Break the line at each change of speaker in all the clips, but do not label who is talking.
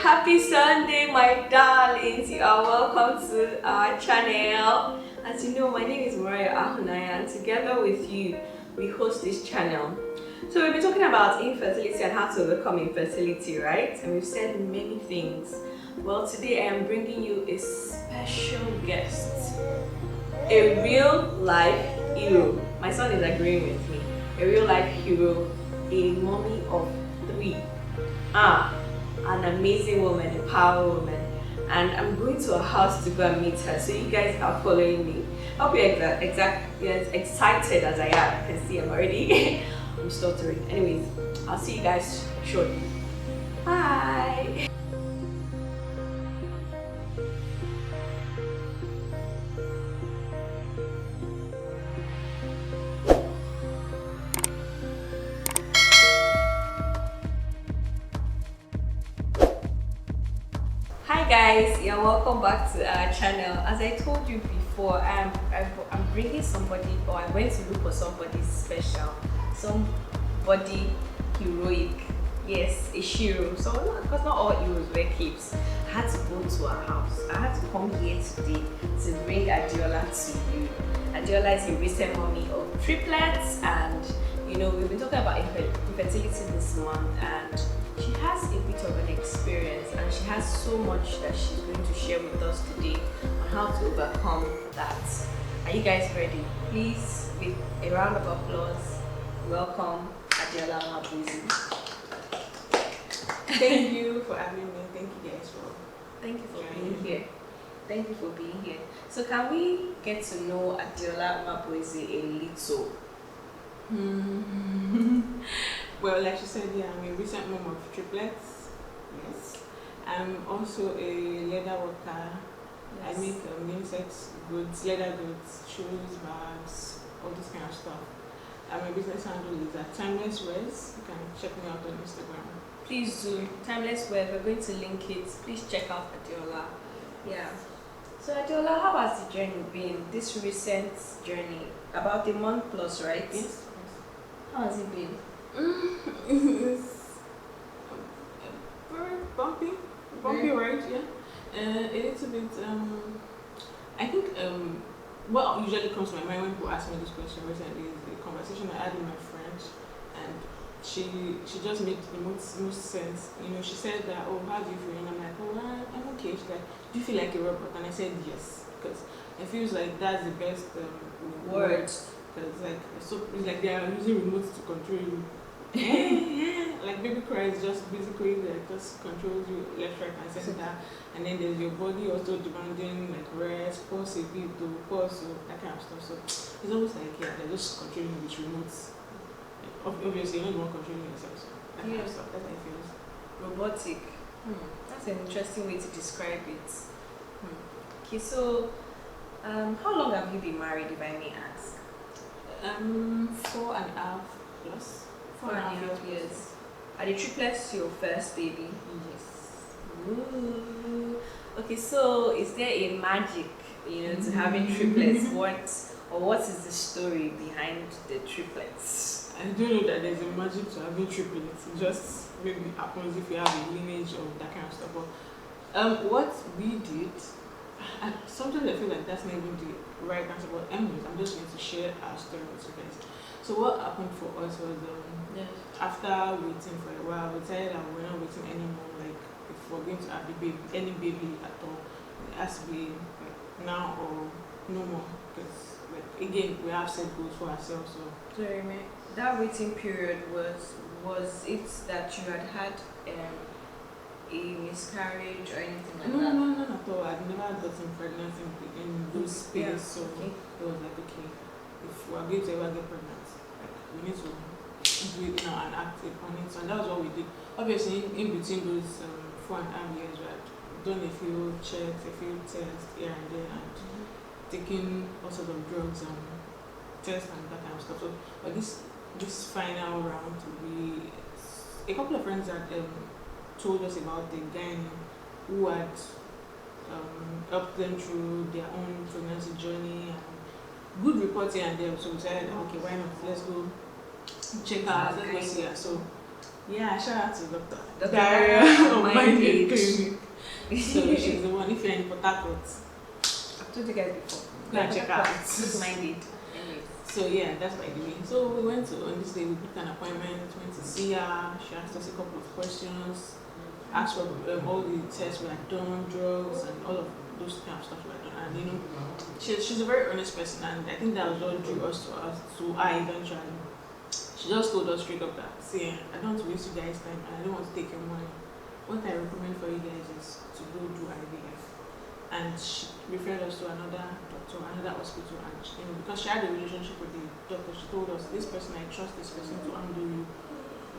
Happy Sunday, my darlings. You are welcome to our channel. As you know, my name is Maria Ahunaya, and together with you, we host this channel. So we've been talking about infertility and how to overcome infertility, right? And we've said many things. Well, today I am bringing you a special guest, a real life hero. My son is agreeing with me. A real life hero, a mommy of 3. An amazing woman, a power woman, and I'm going to her house to go and meet her. So you guys are following me. I hope you're as excited as I am. You can see I'm already I'm stuttering. Anyways, I'll see you guys shortly. Bye. Hi guys, you're welcome back to our channel. As I told you before, I'm bringing somebody, or I'm going to look for somebody special, somebody heroic. Yes, a hero. So because not all heroes wear capes. I had to go to her house. I had to come here today to bring Adeola to you. Adeola is a recent mommy of triplets, and you know we've been talking about infertility this month, and she has a bit of an experience, and she has so much that she's going to share with us today on how to overcome that. Are you guys ready? Please, with a round of applause, welcome Adeola Nwabueze.
Thank you for having me. Thank you guys for
being here. Thank you for being here. So can we get to know Adeola Nwabueze a little?
Well, like she said, yeah, I'm a recent mom of triplets. Yes. I'm also a leather worker. Yes. I make unisex goods, leather goods, shoes, bags, all this kind of stuff. My business handle is at Timeless Wears. You can check me out on Instagram.
Please do. Timeless Wears, we're going to link it. Please check out Adeola. Yeah. So Adeola, how has the journey been? This recent journey, about a month plus, right?
Yes.
How has it been?
It's very bumpy, right? Yeah. A little bit. I think what usually comes to my mind when people ask me this question recently is the conversation I had with my friend, and she just made the most sense. You know, she said that, oh, how do you feel? And I'm like, oh, I'm okay. She's like, do you feel like a robot? And I said yes, because it feels like that's the best word. Because it's like they are using remotes to control you. Like baby cries just basically like just controls you left, right, and center. And then there's your body also demanding like rest, pause a bit, pause, so that kind of stuff. So it's almost like they're just controlling you with remotes. Obviously, you're not the one controlling yourself. So that kind of stuff. That's how it feels.
Robotic. That's an interesting way to describe it. Okay, so how long have you been married, if I may ask?
4.5 plus.
4.5 years. Are the triplets your first baby?
Yes.
Ooh. Okay, so is there a magic, to having triplets? What is the story behind the triplets?
I don't know that there's a magic to having triplets. It just maybe happens if you have a lineage of that kind of stuff. But what we did, sometimes I feel like that's not even the right answer. But anyways, I'm just going to share our story with you guys. So what happened for us was after waiting for a while, we decided that we're not waiting anymore. Like if we're going to have any baby at all, it has to be like now or no more. Because again, we have set goals for ourselves. So
that waiting period was it that you had a miscarriage or anything like that?
No, at all. I've never gotten pregnant in those space. So it was like, okay, if we're going to ever get pregnant, like we need to do it now and act upon it. So and that was what we did. Obviously, in between those 4.5 years, we had done a few checks, a few tests here and there, and taking all sorts of drugs and tests and that kind of stuff. So, but this final round, a couple of friends had told us about the guy who had helped them through their own pregnancy journey, and good reports here and there. So we said, okay, why not? Let's go check out, let's go see her. So Yeah, shout out to Dr.
Dr.
Daria
Daria
of
of
MindAid
MindAid.
Clinic. So she's the one, if you're in Port Harcourt,
I've told you guys before.
go and check out.
Just MindAid.
So yeah, that's what I did. So we went to, on this day, we booked an appointment, went to see her. She asked us a couple of questions, asked for all the tests we had done, drugs, and all of those kind of stuff we had done. And you know, she's a very honest person, and I think that was what drew us to her eventually. She just told us straight up that, see, I don't want to waste you guys' time, and I don't want to take your money. What I recommend for you guys is to go do IVF. And she referred us to another doctor, another hospital, and you know, because she had a relationship with the doctor, she told us, this person, I trust this person to handle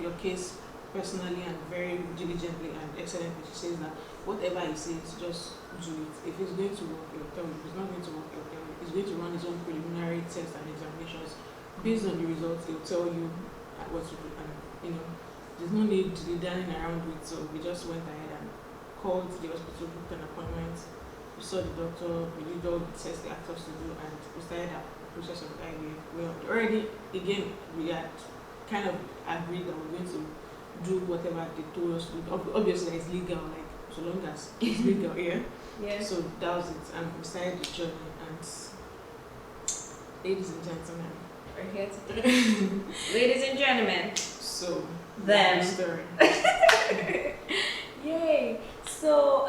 your case personally and very diligently and excellently. She says that whatever he says, just do it. If it's going to work, he'll tell you. If it's not going to work, he'll tell you. He's going to run his own preliminary tests and examinations. Based on the results, he'll tell you what to do. And you know, there's no need to be dining around with. So we just went ahead and called the hospital, booked an appointment. We saw the doctor, we did all the tests they asked us to do, and we started the process of IVF. We already, again, we had kind of agreed that we're going to do whatever they told us to do. Obviously, it's legal, like, so long as it's legal, yeah?
Yeah.
So that was it, and we started the journey, and ladies and gentlemen,
We're here today. Ladies and gentlemen.
so,
Them.
story.
Yay! So,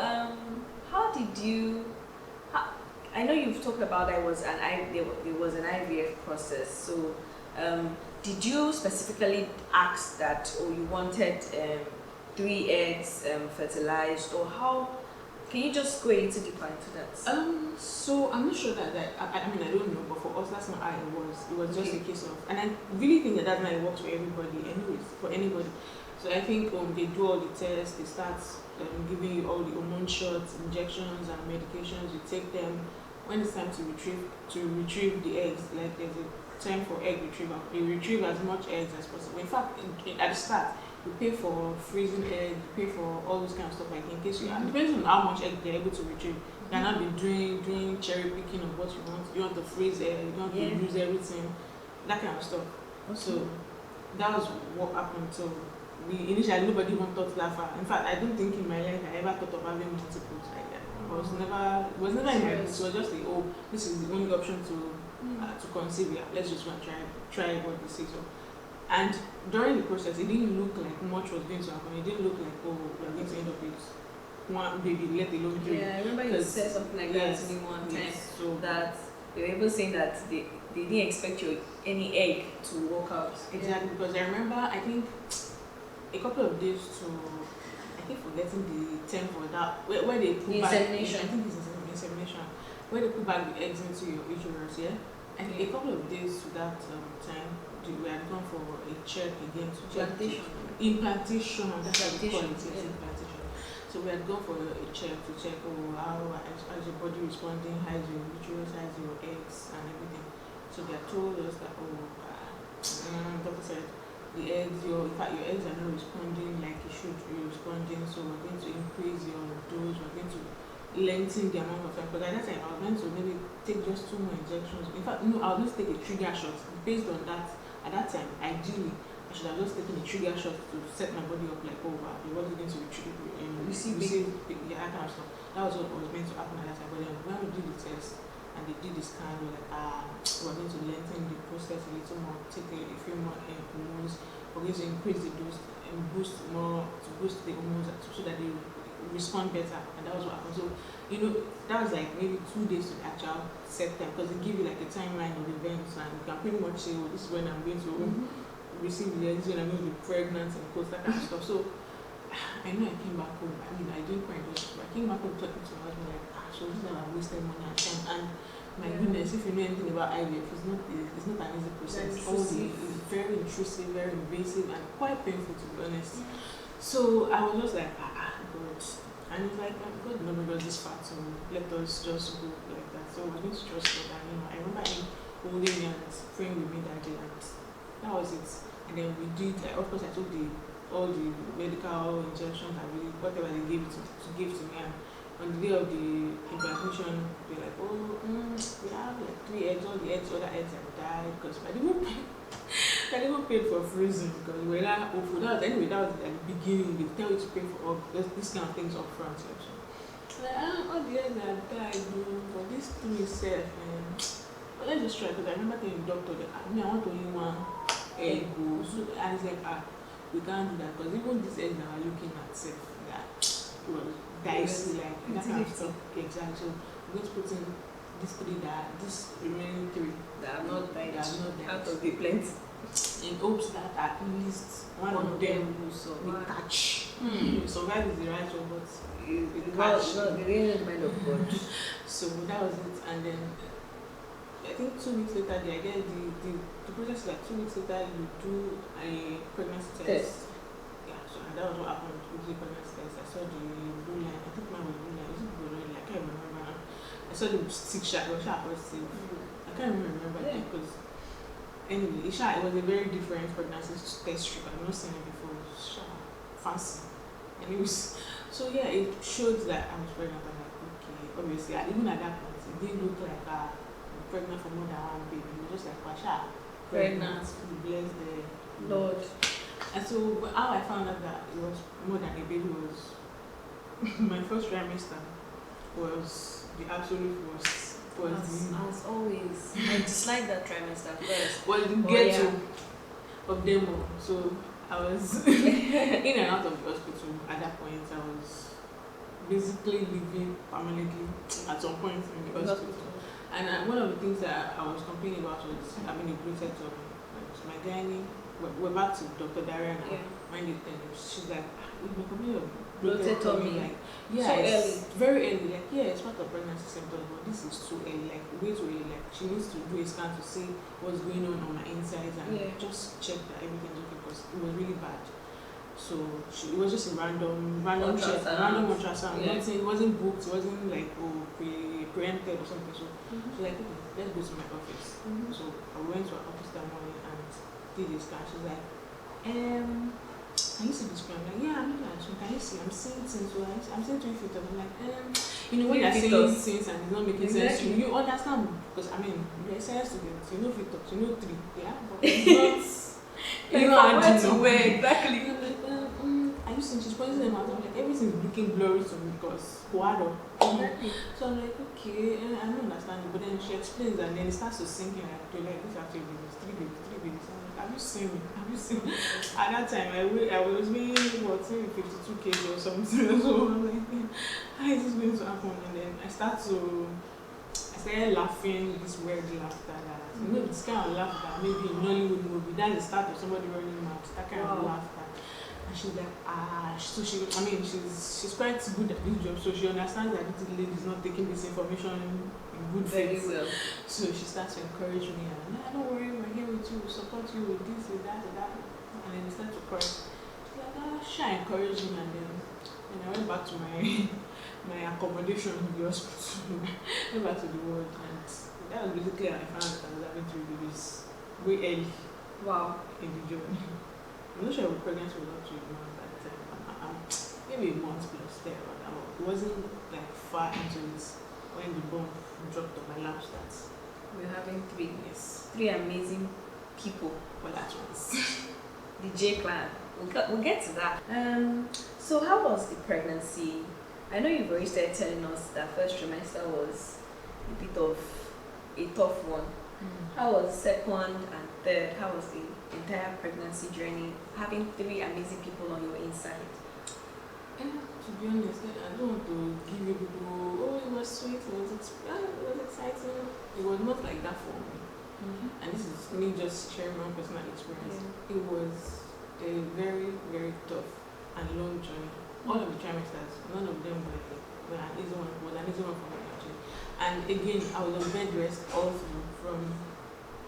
how did you? I know you've talked about there was an IVF process. So, did you specifically ask that, or you wanted 3 eggs fertilized, or how? Can you just go a little deeper into that?
So I'm not sure that I mean I don't know, but for us that's not how it was. It was just a case of, and I really think that that's not it works for everybody, anyways, for anybody. So I think they do all the tests, they start giving you all the hormone shots, injections, and medications. You take them. When it's time to retrieve the eggs, like there's a time for egg retrieval. You retrieve as much eggs as possible. In fact, at the start, you pay for freezing eggs, you pay for all this kind of stuff, like in case you, depends on how much egg they're able to retrieve. You cannot be doing cherry picking of what you want. You want to freeze egg, you want to use everything, that kind of stuff. Okay. So that was what happened. So we initially, nobody even thought that far. In fact, I don't think in my life I ever thought of having multiples like that. It was never in my mind. It was just like, oh, this is the only option to conceive. Yeah, let's just go and try what they say. So, and during the process, it didn't look like much was going to happen. It didn't look like, oh, we're going to end up with one baby, let alone 3.
Yeah, I remember you said something like that to me one time. So that they were able saying that they didn't expect any egg to work out.
Exactly, because I remember, I think a couple of days to, I keep forgetting the term for that, where they put back,
insemination.
I think it's insemination, where they put back the eggs into your uterus, yeah? And a couple of days to that time, we had gone for a check again to check implantation. That's how we call it, implantation. So we had gone for a check to check how is your body responding, how is your uterus, how is your eggs and everything. So they had told us that doctor said the eggs, in fact your eggs are not responding like you should be responding, so we're going to increase your dose, we're going to lengthen the amount of time. But at that time I was going to maybe take just 2 more injections. In fact, no, I'll just take a trigger shot based on that. At that time, ideally, I should have just taken a trigger shot to set my body up like, oh, wow, your body is going to receive that kind of stuff. That was what was meant to happen at that time. But then when we did the test and they did the scan, we were like, we're going to lengthen the process a little more, take a few more hormones, we're going to increase the dose and boost the hormones so that they respond better. And that was what happened. So, you know, that was like maybe 2 days to the actual set time, because they give you like a timeline of events and you can pretty much say, oh, this is when I'm going to receive the eggs, when I'm going to be pregnant and that kind of stuff. So I know I came back home. I mean, I didn't quite do it, but I came back home talking to my husband like, so this is how I wasted money and time. And my goodness, if you know anything about IVF, it's not an easy process. It's very intrusive, very invasive, and quite painful, to be honest. So I was just like, God. And it's like, God never goes this far, so let us just go like that. So I was just trust God. And you know, I remember him holding me and praying with me that day, and that was it. And then we did, of course, I took all the medical injections and whatever they gave to give to me. And on the day of the implantation, they were like, oh, we have like 3 eggs, all the other eggs have died because by the womb. I even paid for freezing because we were like hopeful. Anyway, that was at the beginning. They tell you to pay for all this kind of things up front. So. Like, all the years I died, but this thing itself, man. But let's just try because I remember telling the doctor that I want only one egg. So I was like, we can't do that because even this egg that we're looking at, safe, that was dicey, like that kind of stuff. Exactly. So we're going to put in these three this remaining three
that have not died. Out of the plenty.
In hopes that at least one of them will catch. Survive is the right one, but
God, no, the real mind of God.
So that was it, and then I think 2 weeks later, I get the process like 2 weeks later you do a pregnancy test. Yeah, so and that was what happened with the pregnancy test. I saw the blue line. I think mine was blue line. Was it blue line? I can't remember. I saw the 6 shot. Was shot positive. I can't remember because anyway, it was a very different pregnancy test strip. I've not seen it before. Fancy. And it was so yeah, it showed that I was pregnant. I'm like, okay, obviously, even at that point, it didn't look like pregnant for more than one baby. It was just like Pasha, pregnant, bless the
Lord.
And so how I found out that it was more than a baby was my first trimester was the absolute worst.
As always, I dislike that trimester first.
Was the ghetto of them all. So I was in and out of the hospital at that point. I was basically living permanently at some point in the hospital. And one of the things that I was complaining about was having a bloated tummy. My gynae, we're back to Dr. Daria now. MindAid, she's like, we're complaining of bloated tummy. Like, yeah, so early. Very early. Like, yeah, it's part of pregnancy symptoms, but this is too early. Like, way too early. Like, she needs to do a scan to see what's going on my insides and just check that everything's okay because it was really bad. So it was just a random check, random ultrasound. It wasn't booked. It wasn't like preempted or something. So she's like, okay, let's go to my office. So I went to her office that morning and did this scan. She's like, can you see the screen? I'm like, yeah, I'm looking at you. Can you see? I'm seeing things. So I'm seeing 3 feet. I'm like, you know, when you're saying things and it's not making sense, you understand because I mean, you're a science student. You know feet ups, you know 3, yeah, but it's not. You know how to wear exactly. Are you seeing? She's pointing them out. I'm like, everything's looking blurry to me because Wado. So I'm like, okay, I don't understand it. But then she explains and then it starts to sink in. Like, this actually babies, 3 babies. I'm like, have you seen me? At that time, I was weighing what, maybe 52 kg or something. So I'm like, how is this going to happen? And then I started laughing, this weird laughter that you know, this kind of laughter that maybe in Nollywood movie, that's the start of somebody running mouth, that kind of laughter. And she's like, so she's quite good at this job, so she understands that this lady is not taking this information in good faith. Well. So she starts to encourage me, and don't worry, we're here with you, we'll support you with this, with that, and then they start to cry. She's like, she encouraged me, and then I went back to my accommodation in the hospital, went back to the ward, and that was basically how I found that I was having 3 babies way early.
Wow.
In the journey. I'm not sure I was pregnant for not 2 months at that time. Maybe a month plus there, but it wasn't like far into it when the bomb dropped on my lap.
We're having 3
Yes.
3 amazing people
for that once.
The J clan. We'll get to that. So how was the pregnancy? I know you've already started telling us that first trimester was a bit of a tough one. How was second and third? How was the entire pregnancy journey? Having 3 amazing people on your inside.
To be honest, I don't want to give you people, it was sweet, it was exciting. It was not like that for me. And this is me just sharing my personal experience. It was a very, very tough and long journey. All of the trimesters, none of them were an easy one. Was an easy one for me actually. And again, I was on bed rest all through from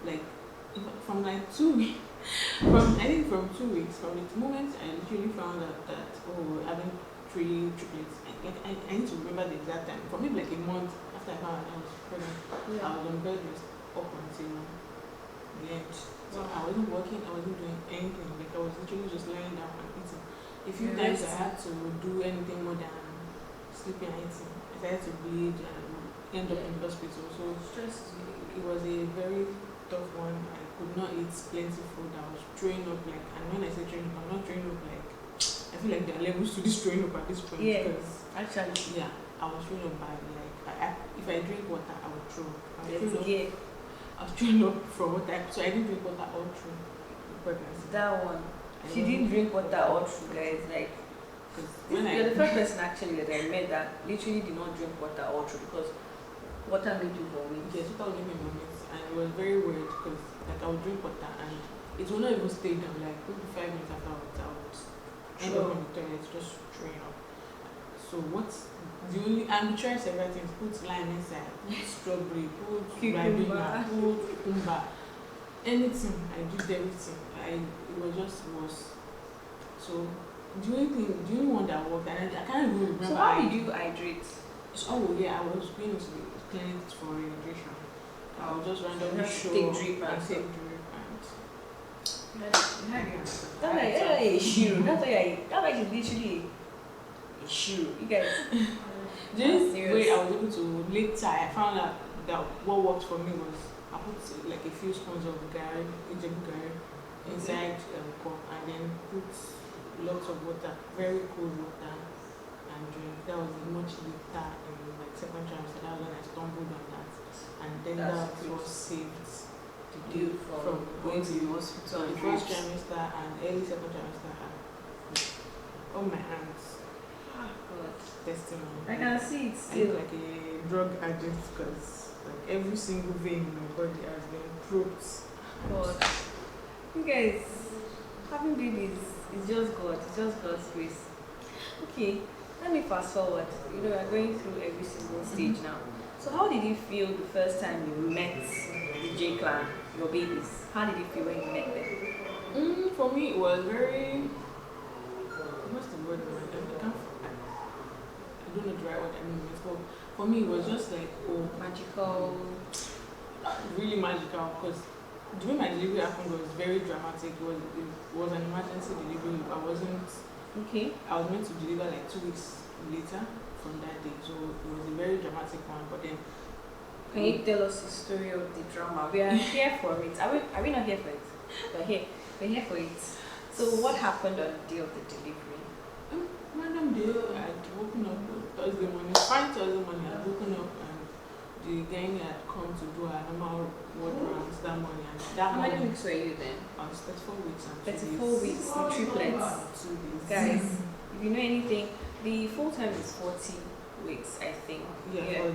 like 2 weeks. From 2 weeks, from the moment I literally found out that having 3 triplets, I need to remember the exact time. For maybe like a month after I found out I was pregnant, I was on bed rest up until the end. So I wasn't working, I wasn't doing anything. Like I was literally just lying down and eating. A few times I had to do anything more than sleeping and eating. I started to bleed and end up in the hospital. So it was a very tough one. I could not eat plenty food. I was throwing up like, and when I say throwing up, I'm not throwing up like, I feel like there are levels to this throwing up at this point.
Yeah,
Because
actually.
yeah, I was throwing up bad. Like, if I drink water, I would throw up. I was throwing up from water, so I didn't drink water all through the pregnancy.
That one. She didn't drink water all through, guys. Like, you're the first person actually that I met that literally did not drink water all through because water made you vomit.
Yes, water would make me vomit, and it was very weird because like I would drink water and it will not even stay down. Like maybe 5 minutes after I would end up in the toilet just throwing up. So what's the only, and we tried several things, put lime inside, put strawberry, put ribena, put cucumber, anything. I did everything. It was just worse. So the only one that worked, and I can't even remember.
So how did you hydrate?
Oh yeah, I was going to the clinic for hydration. I was just randomly show
take drip
and take drip
That's like a shoe. That's like literally a shoe. You guys.
This way I was able to, later I found out that what worked for me was I put like a few spoons of gari, inside cup and then put lots of water, very cold water, and drink. That was much later in like second trimester. That was when I stumbled on that, and then that was saved the day from going to the hospital. The first trimester and early second trimester. Oh my hands. Testimony.
I can see it
I
still.
look like a drug addict because like every single vein in my body has been probed.
God. You guys, having babies is just God. It's just God's grace. Okay, let me fast forward. You know, we're going through every single stage now. So how did you feel the first time you met the J Clan, your babies? How did you feel when you met them?
For me, it was very. What's the word? I don't know the right word I mean. So for me, it was just like
Magical.
Really magical because the way my delivery happened was very dramatic. It was an emergency delivery. I was meant to deliver like 2 weeks later from that day, so it was a very dramatic one. But then,
can you tell us the story of the drama? We are here for it. Are we not here for it? We're here for it. So what happened on the day of the delivery?
Random day, I'd woken up Thursday morning, fine Thursday morning, I'd woken up and the gang had come to do a normal ward rounds that morning. And that
How many weeks were you then?
I was 34 weeks and
34 weeks, the triplets.
2 days.
Guys, if you know anything, the full time is 40 weeks, I think.
Yeah.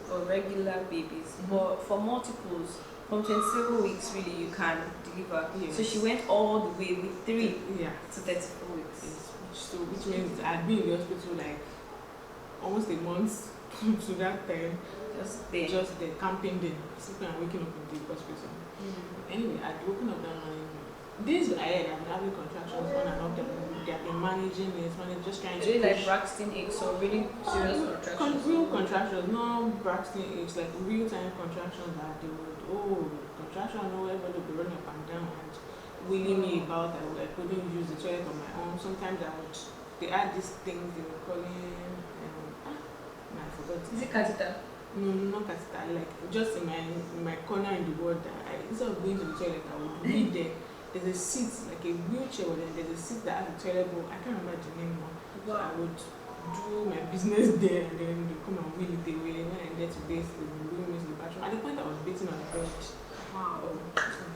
For regular babies. But for multiples, from 27 weeks, really, you can deliver.
Yes.
So she went all the way with 3 to 34 weeks.
Yes. Which means I'd been in the hospital like almost a month to that time. Just there, camping there, sleeping and waking up in the hospital. Anyway, I'd woken up that morning. Days ahead, I've been having contractions on and off. They've been managing it, just trying to push.
Like Braxton eggs or really serious contractions?
Real contractions, not Braxton eggs, like real-time contractions that they would, contraction, everybody would be running up and down and wheeling me about. I couldn't use the toilet on my own. Sometimes they had these things they were calling, I forgot.
Is it catheter?
No, not catheter, like just in my corner in the ward. Instead of going to the toilet, I would be there. There's a seat, like a wheelchair, and there's a seat that has a toilet bowl. I can't remember the name now. So I would do my business there and then they come and wheel it away. When I get to base, they will bring me to the bathroom. At the point I was beating on the bed. Wow.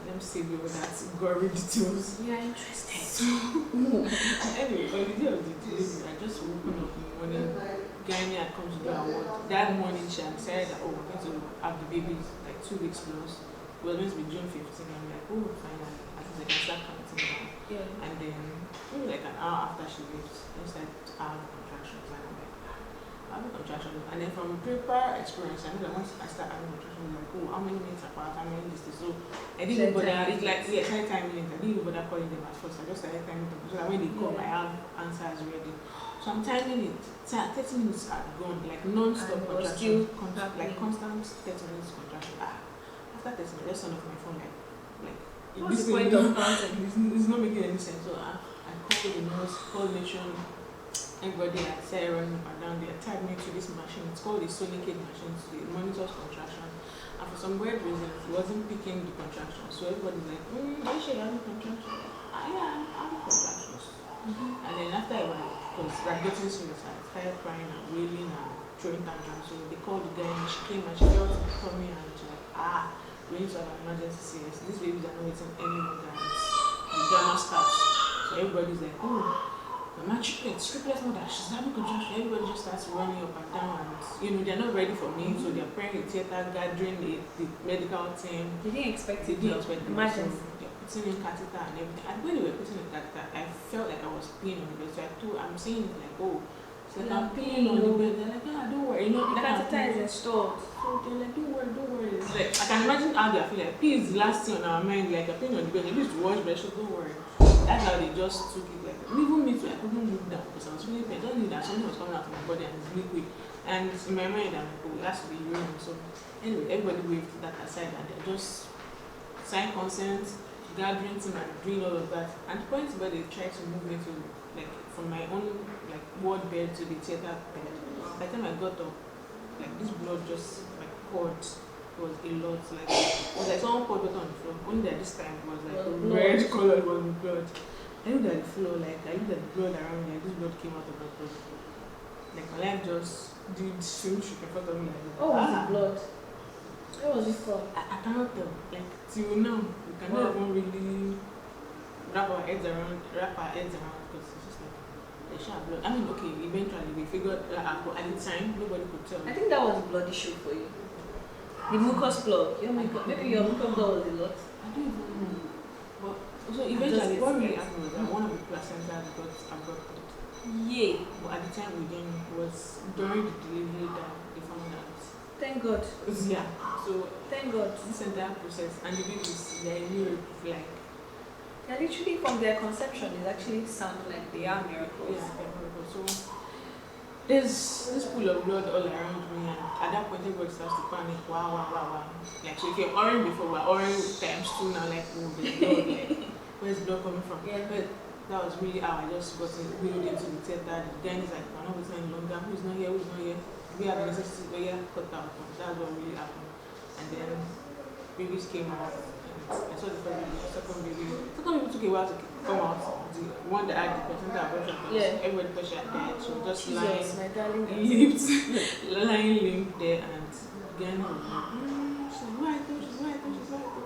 Let me save you all that gory details.
You are interested.
So, anyway, on the day of the delivery, I just woken up in the morning. Gynae had come to do her ward. That morning she had decided that, we're going to have the babies like 2 weeks plus. It was going to be June 15. I'm like, finally. I can start counting down. Yeah. And then maybe like an hour after she leaves, I started to have contractions and I'm like, I have contractions. And then from prior experience, I know that once I start having contractions, I'm like, how many minutes apart, how many distance? So I didn't bother, it's like, try time minutes. I didn't even bother calling them at first. I just started timing them so that when they come, I have answers ready. So I'm timing it. 30 minutes are gone, like non-stop contraction. Like constant 30 minutes contraction. After 30 minutes, I just turned off my phone like
what's the point of counting?
It's not making any sense. So I called the nurse, called Nation, everybody at Sarah running up and down. They tied me to this machine. It's called the Sonicate machine. So it monitors contraction. And for some weird reasons, it wasn't picking the contraction. So everybody's like, are you sure you're having contractions? Yeah, I'm having contractions. And then after a while, because like getting serious, I started crying and wailing and throwing tantrums. So they called the girl and she came and she felt it coming and she's like, we need to have an emergency CS. These babies are not waiting any longer. The drama starts. So everybody's like, Mama, triplets mother, she's having contraction. Everybody just starts running up and down and they're not ready for me, so they're praying the theater, gathering the medical team.
They didn't expect
it. They didn't expect it.
Emergency.
So they're putting in catheter and everything. And when they were putting in catheter, I felt like I was peeing on the bed. So I'm saying it like, it's like I'm peeing on the bed. They're like, don't worry,
the catheter is installed.
So they're like, don't worry. It's like I can imagine how they feel like pee is the last thing on our mind, like I'm peeing on the bed. They used to wash bed, so don't worry. That's how they just took it like that. Even me too, I couldn't move down because I was feeling pain. I don't need that something was coming out of my body and it's liquid. And in my mind, I'm like, it has to be urine. So anyway, everybody waved that aside and they just signed consent, gathering team and doing all of that. And the point where they tried to move me to from my own ward bed to the theater bed. By the time I got up, this blood just poured. It was a lot. It was like someone poured water on the floor. Only that this time it was red color was the blood. I looked at the floor, I looked at the blood around me, and this blood came out of my blood. My life just did swim in front of me.
What was the blood? What was it for?
I cannot tell. Till now, we cannot even really wrap our heads around because it's just they shot blood. I mean, okay, eventually we figured out, but at the time, nobody could tell.
I think that was a blood issue for you. The mucus plug. Maybe your mucus plug was a lot.
I don't even know. But so eventually, what really happened was that one of the placentas got aborted.
Yay.
But at the time we didn't, it was during the delivery that they found out.
Thank God.
Yeah. So
thank God.
This entire process and the babies, they're a miracle.
They're literally from their conception, it actually sound like they are miracles.
Yeah, they're miracles. So there's this pool of blood all around me, and at that point everybody starts to panic. Wow. So if you're orange before, we're orange times 2 now, there's blood, where's blood coming from?
Yeah.
But that was really how I just got wheeled into the theater. Then it's like, we're not waiting any longer, who's not here? We have the necessity, but cut out. That's what really happened. And then babies came out. I saw the first baby, the second baby. The second baby took a while to come out. The one that had the placenta abortion, everybody thought she had died. So just lying,
my darling,
lying limp there, and again, she's white.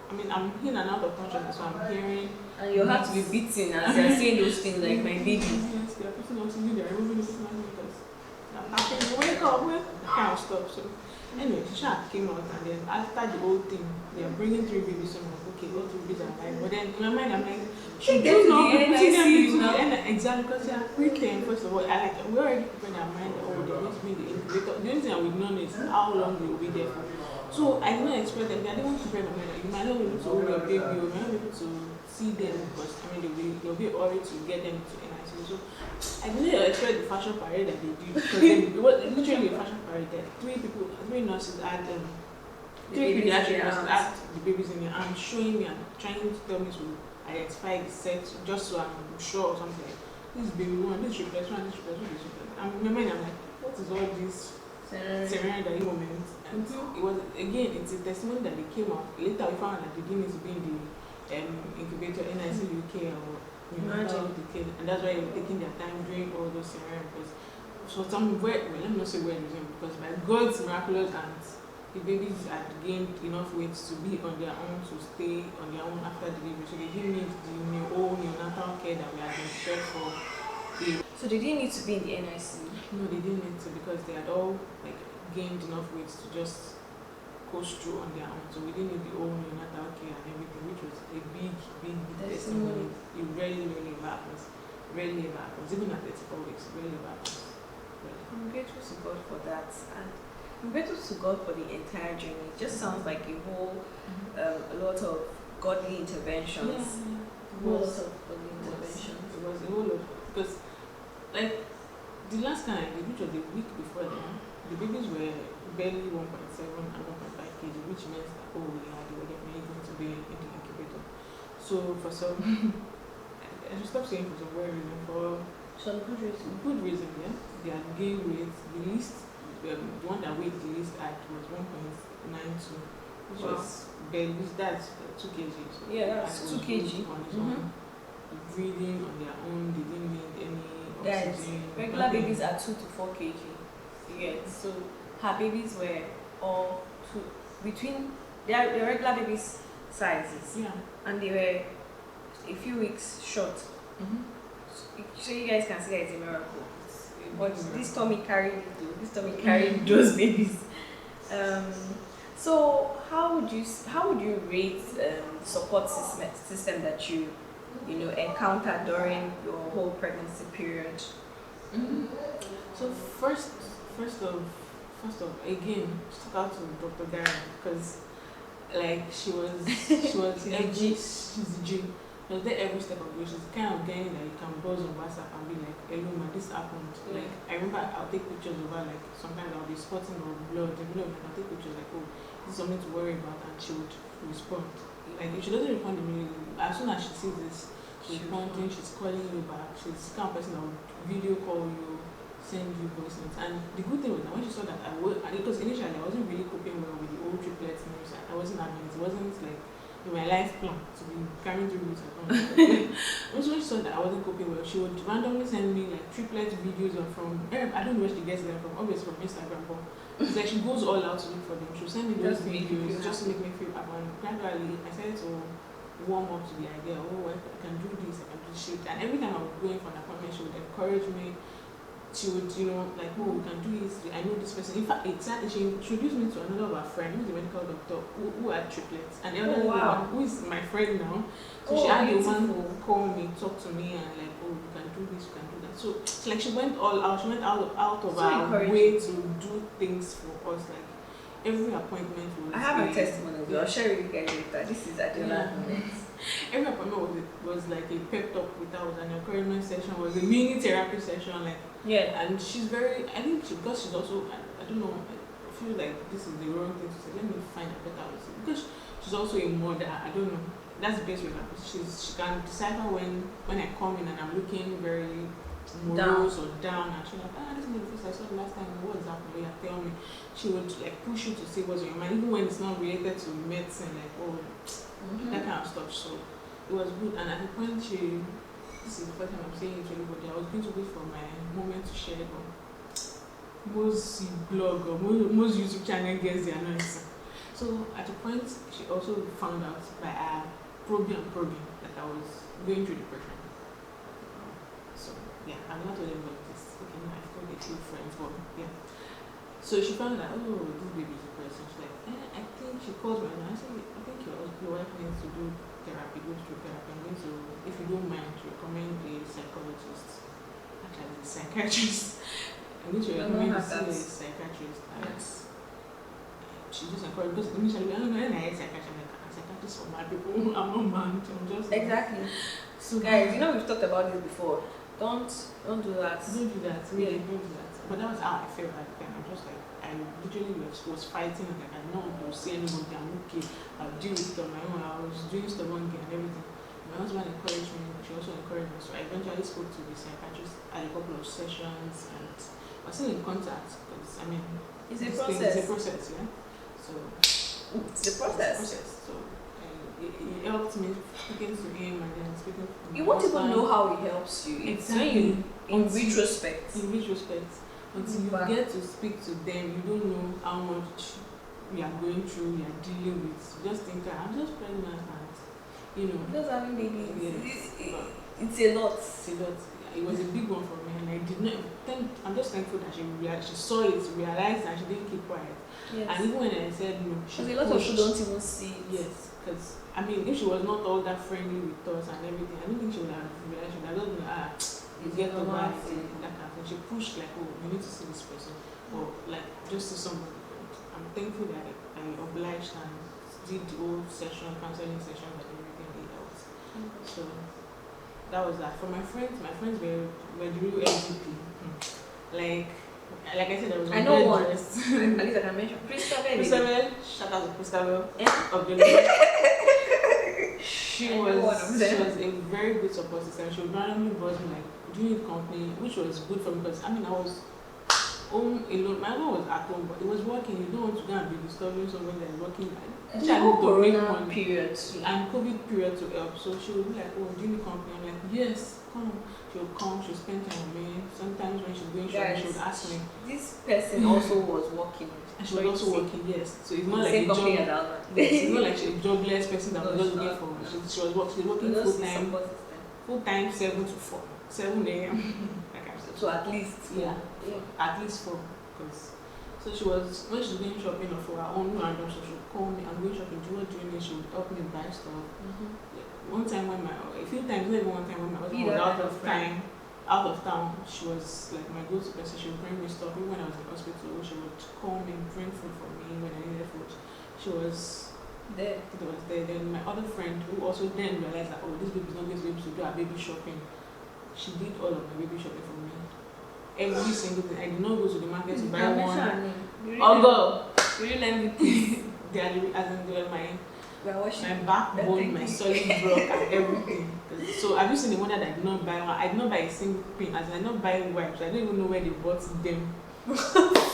I mean, I'm in and out of consciousness, so I'm hearing.
And your heart will be beating as you're saying those things like my baby.
Yes, they are putting oxygen, they're removing the oxygen because I'm happy. Wake up, I can't stop. So anyway, Shark came out, and then after the whole thing, they are bringing 3 babies. So I'm like, okay, all 3 babies are alive. But then in my mind, I'm like, should you not be putting them into the end? Exactly, because they are pre-came, first of all. We already prepared our mind, they're going to be in the incubator. The only thing I would know is how long they will be there for. So I did not expect them. I didn't want to prepare my mind. You might not be able to hold your baby, you might not be able to see them because they'll be worried to get them to NICU. So I didn't expect the fashion parade that they did because it was literally a fashion parade. That 3 nurses had 3 pediatric nurses had the babies in their arms, showing me and trying to tell me to identify the sex just so I'm sure or something. Like, this is baby 1, this triplets 1, this triplets 1, this triplets. And in my mind, I'm like, what is all this serenity moment? And it was it's a testimony that they came out. Later we found that they didn't need to be in the incubator NICU UK or decade, and that's why they were taking their time doing all those scenarios. So let me not say weird reason, because by God's miraculous hands, the babies had gained enough weight to be on their own, to stay on their own after delivery. So they didn't need the neonatal care that we had been prepared for.
So they didn't need to be in the NICU?
No, they didn't need to, because they had all gained enough weight to just coast through on their own. So we didn't need the whole neonatal care and everything, which was a big testimony. It rarely ever happens. Even at 34 weeks, it rarely ever happens.
I'm grateful to God for that, and I'm grateful to God for the entire journey. It just sounds like a whole, a lot of godly interventions. It was a whole lot, because the last time I did, which was the week before then, the babies were barely 1.7 and 1.5 kg, which means that they were definitely going to be in the incubator. So for some, I should stop saying for some weird reason, for some
good reason, yeah. They had gained weight. The least, the one that weighed the least at was 1.92, which was big. That's 2 kg. So
yeah, that's 2 kg.
On its own, breathing on their own. They didn't need any oxygen.
Guys, regular babies are 2 to 4 kg. Yeah. So her babies were all between their regular babies' sizes.
Yeah.
And they were a few weeks short. So you guys can see that it's a miracle. But this tummy carried it though. This tummy carried those babies. So how would you rate support system that you encountered during your whole pregnancy period?
So first of again, shout out to Dr. Gary, because like she was she's a G. She was there every step of the way. She's the kind of girl that you can buzz on WhatsApp and be like, hello man, this happened. Like I remember I'll take pictures of her, like sometimes I'll be spotting or blood, like I'll take pictures like, oh, this is something to worry about, and she would respond. Like if she doesn't respond immediately, as soon as she sees this, she's responding, she's calling you back, she's the kind of person that would video call you, send you voice notes. And the good thing was that when she saw that because initially I wasn't really coping well with the old triplets news. I wasn't having it. It wasn't like in my life plan to be carrying through this at home. When she saw that I wasn't coping well, she would randomly send me like triplet videos from I don't know where she gets them from, obviously from Instagram, but it's like she goes all out to look for them. She'll send me those videos just to make me feel happy. And gradually I started to warm up to the idea, oh, I can do this, I can do shit. And every time I was going for an appointment, she would encourage me. She would, like, oh, we can do this. I know this person. In fact, exactly, she introduced me to another of her friend, who's a medical doctor, who had triplets. And the other one, who is my friend now. So she had the one who call me, talk to me, and like, oh, we can do this, we can do that. So, like, she went all out. She went out of her way to do things for us. Like, every appointment was. I
have a testimony. I'll share with you guys later. This is Adeola Nwabueze.
Every appointment was like a pep talk with her, was an encouragement session, was a mini therapy session, like. Yeah, and she's very. I think because she's also. I don't know. I feel like this is the wrong thing to say. Let me find a better way to say. Because she's also a mother. I don't know. That's the best way. She can decipher when I come in and I'm looking very morose or down, and she's like, this is the first I saw the last time. What is happening? Tell me. She would like push you to say what's on your mind, even when it's not related to medicine, like that kind of stuff. So it was good. And at the point this is the first time I'm saying it to anybody. I was going to wait for my moment to share, but most blog or most YouTube channel gets the annoyance. So at the point, she also found out by probing that I was going through depression. So yeah, I'm not told about this. Okay, no, I've told a few friends, but yeah. So she found out, oh, this baby is depressed. She's like, I think she calls me and I said, I think your wife needs to do therapy, go through therapy. I'm going to, if you don't mind, recommend a psychologist. Actually, a psychiatrist. I'm going to recommend a psychiatrist. Yes. She just encouraged, because initially, I don't know, and I had psychiatrist. I'm like, psychiatrist for mad people. I'm not mad. I'm just. Exactly.
So, guys, we've talked about this before. Don't do that.
Don't do that. Really, don't do that. But that was how I felt at the time. I'm just like, I literally was fighting, like I did not want to see anybody. I'm okay. I'll deal with it on my own. I was doing stubborn and everything. My husband encouraged me. She also encouraged me. So I eventually spoke to the psychiatrist at a couple of sessions, and we're still in contact because
it's a process.
It's a process, yeah. So
it's a process.
So it helped me speaking to him and then speaking to
you won't even know how it helps you. It's
exactly
in retrospect.
In retrospect. Until you get to speak to them, you don't know how much you are going through, you are dealing with. You just think, I'm just pregnant and,
just having babies.
Yes,
it's a lot.
It's a lot. It was a big one for me, and I did not. I'm just thankful that she saw it, realized, and she didn't keep quiet. Yes. And even when I said no,
because a lot of people don't even see it.
Yes, because if she was not all that friendly with us and everything, I don't think she would have realized. She would have just you get the that kind of thing. She pushed like, oh, you need to see this person, or like just see somebody. I'm thankful that I obliged and did the whole counseling session, and everything they helped. So that was that. For my friends were the real MVP. Like I said, there was.
I know one. At least I can mention Christabel.
Shout out to Christabel. She was a very good support system. She would randomly buzz me like, do you need company? Which was good for me because I was home alone. My husband was at home, but he was working. You don't want to go and be disturbing someone that is working.
The whole Corona period.
And COVID period to help. So she would be like, oh, do you need company? I'm like, yes, come. She'll come, she'll spend time with me. Sometimes when she's going shopping, she would ask me.
This person also was working.
And she was also working, yes. So it's not like
same
a job.
Yes,
it's not like she's a jobless person that was just looking for. She was working full time, 7 to 4, 7 a.m.
So at least
at least 4. Because so she was when she's going shopping or for her own random, so she would call me. I'm going shopping. Do you want to do this? She would help me buy stuff. One time when a few times, not even one time when my husband was out of town, she was like my go-to person. She would bring me stuff. Even when I was in hospital, she would call me, bring food for me when I needed food. She was there. Then my other friend, who also then realized that, oh, this baby's not going to be able to do her baby shopping. She did all of my baby shopping for me. Every single thing. I did not go to the market to buy one.
Real MVP.
They were my backbone, my solid rock, and everything. So have you seen the one that I did not buy one? I did not buy a single pin. As I did not buy wipes. I don't even know where they bought them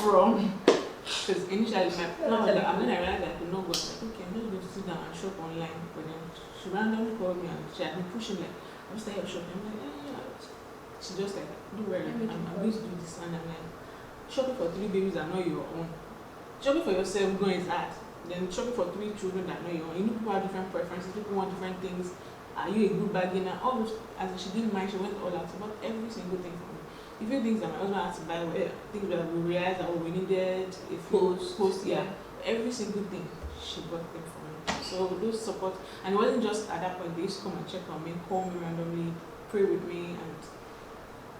from. Because initially my plan was that when I realized I could not go, I was like, okay, I'm just going to sit down and shop online. But then she randomly called me and she had been pushing like, I'm starting shopping. I'm like, yeah. She just like, don't worry, I'm going to do this. And I'm like, shopping for 3 babies are not your own. Shopping for yourself going is hard. Then shopping for 3 children that know your own. You know, people have different preferences, people want different things. Are you a good bargainer? All those, as she didn't mind, she went all out. She bought every single thing for me. A few things that my husband had to buy were things that we realized that we needed, a post, every single thing she bought them for me. So those support, and it wasn't just at that point. They used to come and check on me, call me randomly, pray with me, and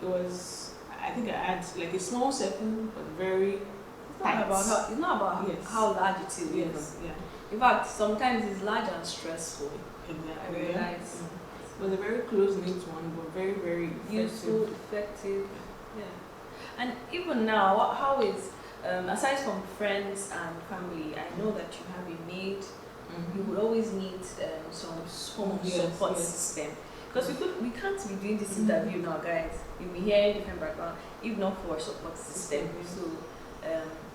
it was. I think I had like a small circle, but very.
It's not about how large it is.
Yes, yeah.
In fact, sometimes it's large and stressful.
Exactly.
I realize.
It was a very close-knit one, but very, very
useful, effective. Yeah. And even now, how is aside from friends and family, I know that you have a maid. You would always need some form of support system. Because we can't be doing this interview now, guys. You'll be hearing different background, if not for a support system. So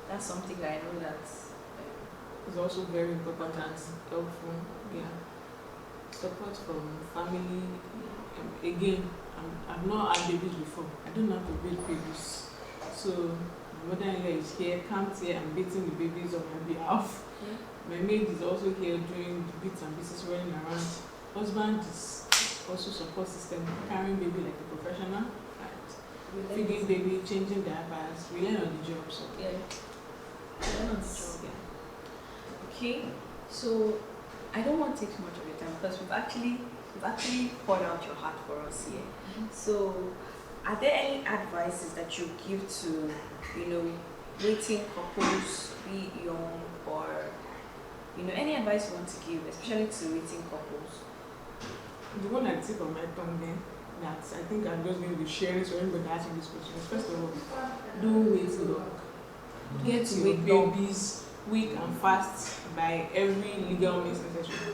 that's something that I know that
is also very important and helpful. Yeah. Support from family. Again, I've not had babies before. I don't know how to build babies. So my mother-in-law is here, comes here and beating the babies on my behalf. My maid is also here doing the bits and pieces running around. Husband is also support system, carrying baby like a professional, right? Feeding baby, changing diapers, we learn on the job. So
learn on the job. Yeah. Okay, so I don't want to take too much of your time because we've actually poured out your heart for us here. So are there any advices that you give to, waiting couples, be it young or, any advice you want to give, especially to waiting couples?
The one I tip on my tongue then, that I think I'm just going to be sharing so everybody asking this question. First of all, don't wait long. Get your babies weak and fast by every legal means necessary.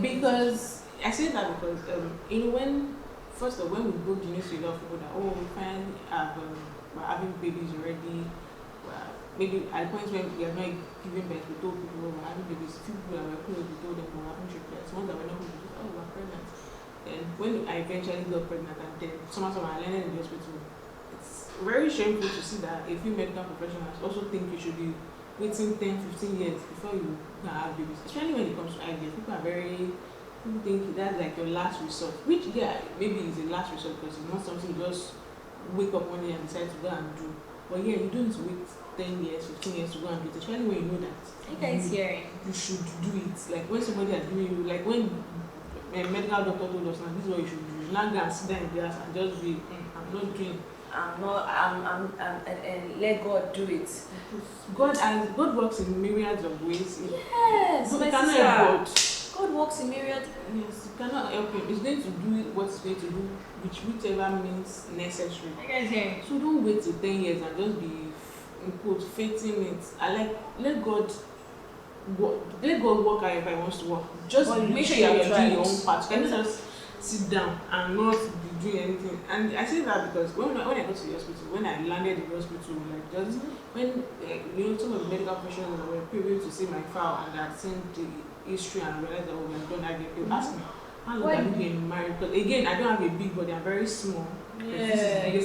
Because I say that because when first of all, when we broke the news to a lot of people that we finally we're having babies already. Maybe at points when we are not giving birth, we told people we're having babies. Few people that were close, we told them we're having triplets. Ones that were not close, we're pregnant. And when I eventually got pregnant, and then someone I landed in the hospital, it's very shameful to see that a few medical professionals also think you should be waiting 10, 15 years before you can have babies. Especially when it comes to IVF, people think that's like your last resort. Which, maybe is a last resort because it's not something you just wake up one day and decide to go and do. But you don't need to wait 10 years, 15 years to go and do it. Especially when you know that you should do it. Like when somebody has given you, like when a medical doctor told us, this is what you should do. You now go and sit down in class and just be, I'm not doing. And let God do it. God works in myriads of ways.
Yes,
you cannot help God.
God works in myriads.
Yes, you cannot help him. He's going to do what he's going to do, whichever means necessary. So don't wait till 10 years and just be fating it. Let God work however he wants to work. Just make sure you're doing your own part. You cannot just sit down and not be doing anything. And I say that because when I got to the hospital, when I landed in the hospital, like just when some of the medical professionals were privileged to see my file and had seen the history and realized that we had done IVF, they would ask me, how long have you been married? Because again, I don't have a big body, I'm very small.
Yeah,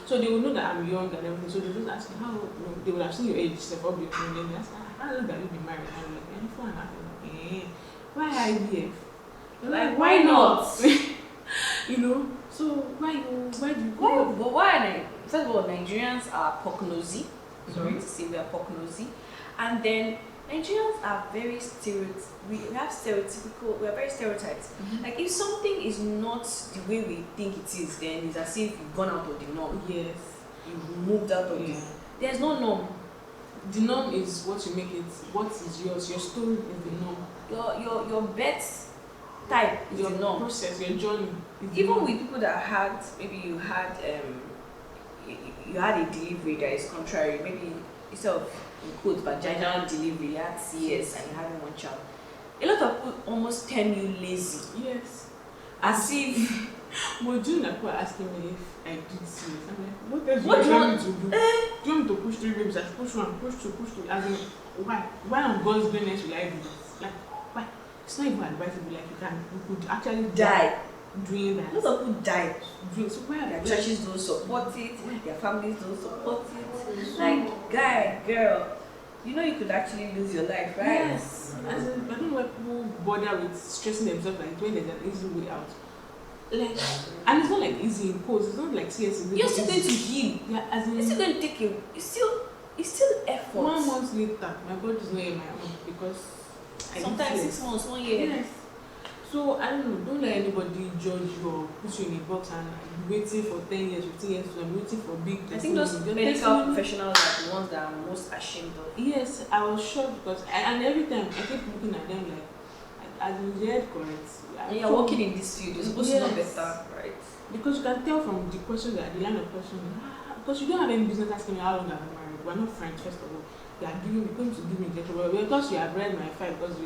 so they would know that I'm young and everything. So they just ask me how they would have seen your age, step up, and then they ask me, how long have you been married? And I'm like, 4 and a half. Why IVF?
Like, why not?
So why do you
But why? First of all, Nigerians are pork nosy. Sorry to say we are pork nosy. And then Nigerians are very we are very stereotyped. Like if something is not the way we think it is, then it's as if you've gone out of the norm.
Yes.
You've moved out of the norm. There's no norm.
The norm is what you make it. What is yours? Your story is the norm.
Your birth type is
your
the norm.
Process, your journey.
Even with people that had you had a delivery that is contrary, maybe instead of in quotes vaginal delivery, you had CS and you're having one child. A lot of people almost term you lazy.
Yes.
As if
But June people are asking me if I did CS. I'm like, what else do you want me to do? Do you want me to push 3 babies? I push 1, push 2, push 2. As in, why? Why on God's goodness will I do this? Like, why? It's not even advisable. Like you could actually die doing that.
A lot of people die.
So why are
their churches don't support it, their families don't support it. Like, guy, girl, you could actually lose your life, right?
Yes. As in, I don't know why people bother with stressing themselves like when there's an easy way out. Like, and it's not like easy in pose. It's not like CS.
You're still going to heal.
Yeah, as in,
it's still going to take you. It's still effort.
1 month later, my body's not in my own because
sometimes 6 months, 1 year.
Yes. So I don't know. Don't let anybody judge you or put you in a box and be waiting for 10 years, 15 years. I'm waiting for big.
I think those medical professionals are the ones that I'm most ashamed of.
Yes, I was shocked because and every time I keep looking at them like, as you heard correct.
And you're working in this field, you're supposed to know better, right?
Because you can tell from the questions that the line of questions. Because you don't have any business asking me how long I've been married. We're not friends, first of all. You are going to give me injectable. Because you have read my file, because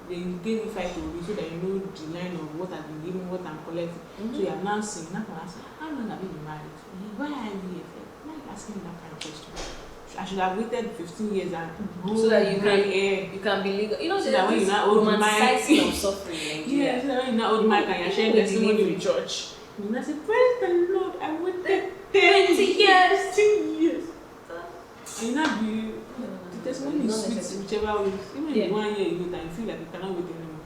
they gave me 5 to read so that you know the line of what I've been given, what I'm collecting. So you have now seen, now can ask, how long have you been married? Why are you here? Why are you asking me that kind of question? I should have waited 15 years and
so that you can be legal.
So that when you're not old
romanticizing of suffering in Nigeria.
Yeah, so that when you're not old mic and you're sharing testimony with church. You not say, praise the Lord, I waited 20 years. 10 years. And you not be the testimony is sweet whichever way. Even if 1 year you wait and you feel like you cannot wait anymore.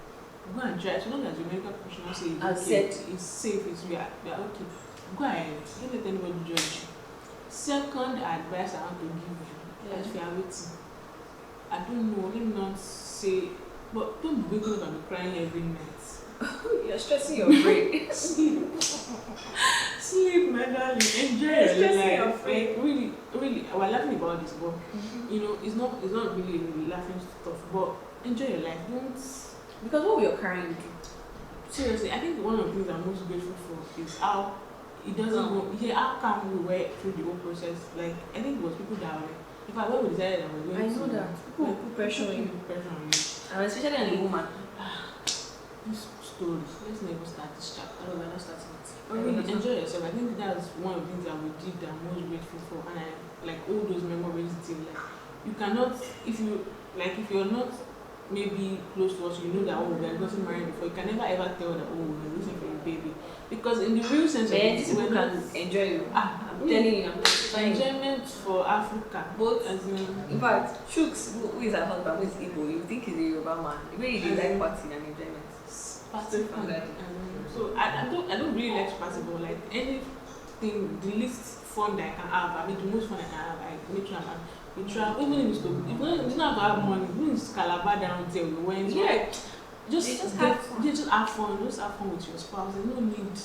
Go and try. So long as your medical professional say it's safe, we are okay. Go ahead. Don't let anybody judge you. Second advice I want to give you, if you are waiting, I don't know, let me not say, but don't be waking up and be crying every night.
You're stressing your brain.
Sleep, my darling. Enjoy your life. Like really, we're laughing about this, but it's not really laughing stuff. But enjoy your life. Don't
because what we are carrying.
Seriously, I think one of the things I'm most grateful for is how it doesn't go. Yeah, how come we went through the whole process? Like, I think it was people that were. In fact, when we decided that we were going
I know that. People put pressure on you. And especially on a woman.
This story. Let's never start this chapter.
No, we're not starting it.
Really enjoy yourself. I think that's one of the things that we did that I'm most grateful for. And I like all those memories still. Like, you cannot, if you're not maybe close to us, we are getting married before, you can never ever tell that, we're losing for a baby. Because in the real sense of it,
people can enjoy you. I'm telling you,
enjoyment for Africa.
Both in fact, Chuks, who is her husband, who is Igbo, you think he's a Yoruba man. The way he like party and enjoyment.
Party from that. So I don't really like party, but like anything, the least fun that I can have, the most fun I can have, I make sure I'm. We travel, even if it's not about money, even if it's Calabar down there, we went.
Yeah.
Just have fun. Just have fun with your spouse. There's no need,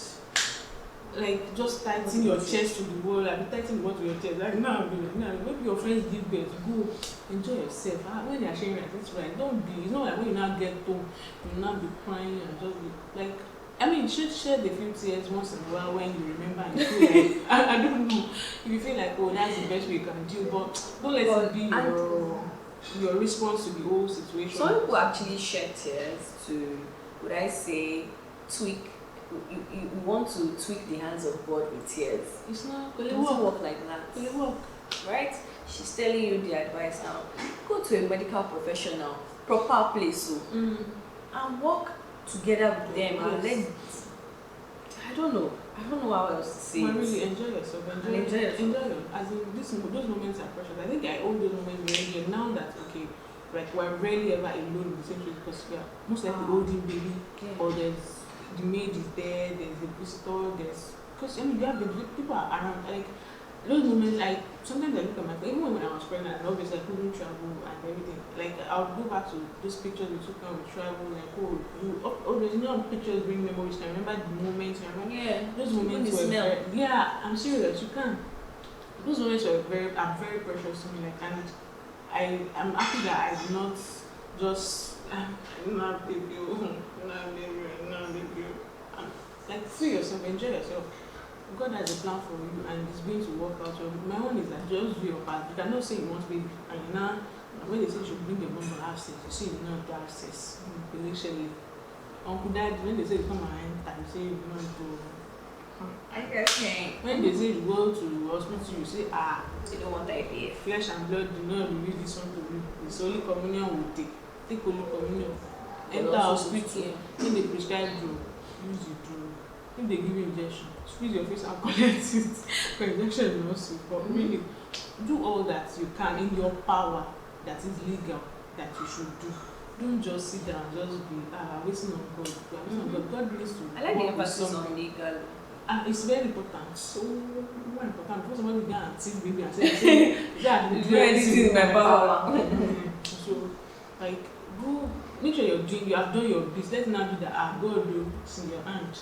just tighten your chest to the wall. Tighten the wall to your chest. Like, maybe your friends give birth. Go enjoy yourself. When they are sharing like this, right? Don't be. It's not like when you now get home, you now be crying and just be like. You should share the few tears once in a while when you remember and you feel like, I don't know, if you feel like, that's the best way you can do, but don't let it be your response to the whole situation.
Some people actually shed tears to, would I say, tweak you want to tweak the hands of God with tears.
It's not
It doesn't work like that.
It work.
Right? She's telling you the advice now. Go to a medical professional, proper place, so, and work together with them. And then, I don't know how else to say
But
it.
really enjoy yourself. Enjoy it. As in those moments are precious. I think I own those moments very good now that okay, like we're rarely ever alone in the same place because we are most likely holding baby, or there's the maid is there, there's a visitor, because I mean you have the people are around, like those moments. Like sometimes I look at my phone, even when I was pregnant and obviously I couldn't travel and everything, like I would go back to those pictures we took when we travel, like always, you know, pictures bring memories. I remember the moments, those moments were I'm serious, you can. Those moments are very precious to me, like, and I'm happy that I did not just not baby, like free yourself, enjoy yourself. God has a plan for you and it's going to work out. So my own is that just do your part. You cannot say you want baby and you now when they say you should bring your mom to have sex, you say you not to have sex. Initially. Uncle Dad, when they say you come and enter, you say you want to. When they say you go to the hospital, you say
you don't want IVF.
Flesh and blood do not reveal this one to you. It's only communion will take. Take Holy Communion. Enter hospital. When they prescribe drug, use the drug. If they give you injection, squeeze your face and collect it. For injection is also. But really, do all that you can in your power that is legal that you should do. Don't just sit down and just be waiting on God. But God needs to.
I like the emphasis on legal.
It's very important. So more important. Before somebody go and see baby and say that
do anything in my power.
So like go make sure you have done your best. Let's not do that. God will see your hand.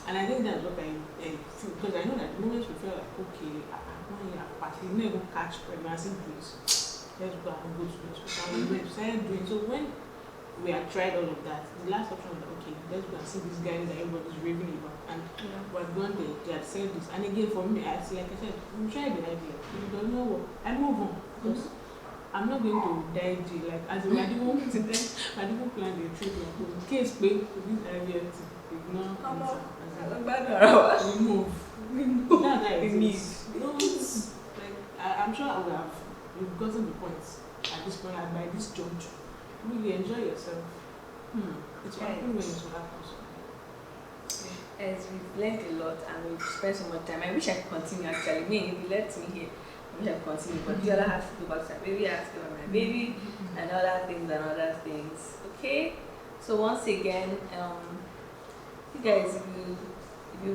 And I think that's what I feel, because I know that the moments we feel like okay, I'm not here, but you never catch pregnancy blues. Let's go and go to the hospital. We started doing so when we had tried all of that. The last option was okay, let's go and see this guy that everybody's raving about. And we're gone there, they had said this. And again, for me, like I said, we tried the idea. If it doesn't work, I move on. Because I'm not going to die jail. Like, as I didn't want to die, I didn't plan the trip. In case, this idea is not we move. That's how it is. I'm sure we've gotten the point at this point, and by this juncture. Really enjoy yourself. It's happening when it happens.
As we've learned a lot and we've spent so much time. I wish I could continue actually. If you left me here, I wish I could continue. But the other has to go back to my baby, I have to go back to my baby, and other things. Okay? So once again, you guys, if you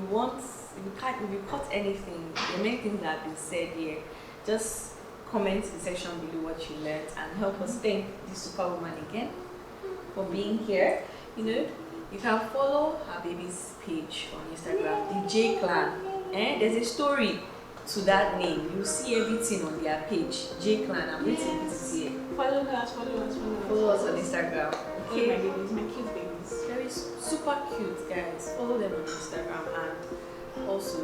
caught anything, the main things that have been said here, just comment in the section below what you learned and help us thank this superwoman again for being here. You know, you can follow her baby's page on Instagram, the J Clan. There's a story to that name. You'll see everything on their page, J Clan. I'm going to put it here.
Follow us
on Instagram. Okay,
my babies, my cute babies.
Very super cute, guys. Follow them on Instagram and also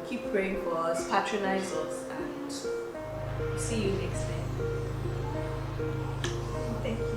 keep praying for us, patronize us, and see you next time. Thank you.